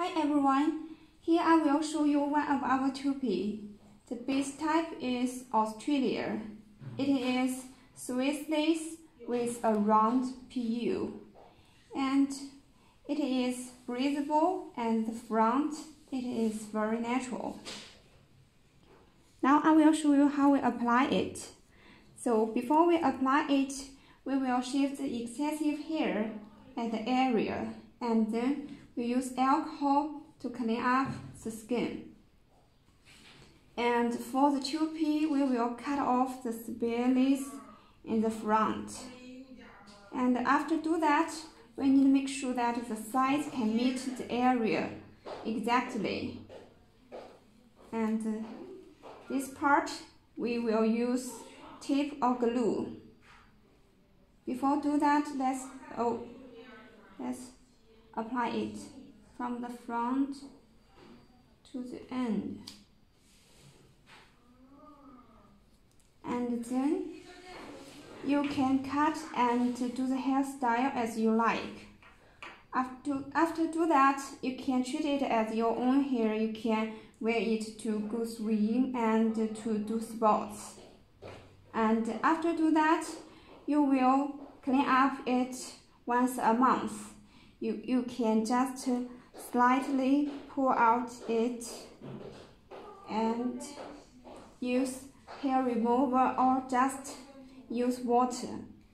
Hi everyone, here I will show you one of our toupee. The base type is Australia. It is Swissless with a round PU. And it is breathable and the front, it is very natural. Now I will show you how we apply it. So before we apply it, we will shave the excessive hair at the area and then we use alcohol to clean up the skin. And for the toupee, we will cut off the spirals in the front. And after do that, we need to make sure that the size can meet the area exactly. And this part, we will use tape or glue. Before do that, let's apply it from the front to the end. And then you can cut and do the hairstyle as you like. After do that, you can treat it as your own hair. You can wear it to go swim and to do sports. And after do that, you will clean up it once a month. You can just slightly pull out it and use hair remover or just use water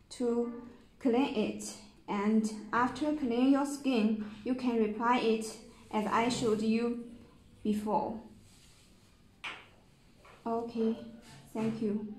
to clean it. And after cleaning your skin, you can reapply it as I showed you before. Okay, thank you.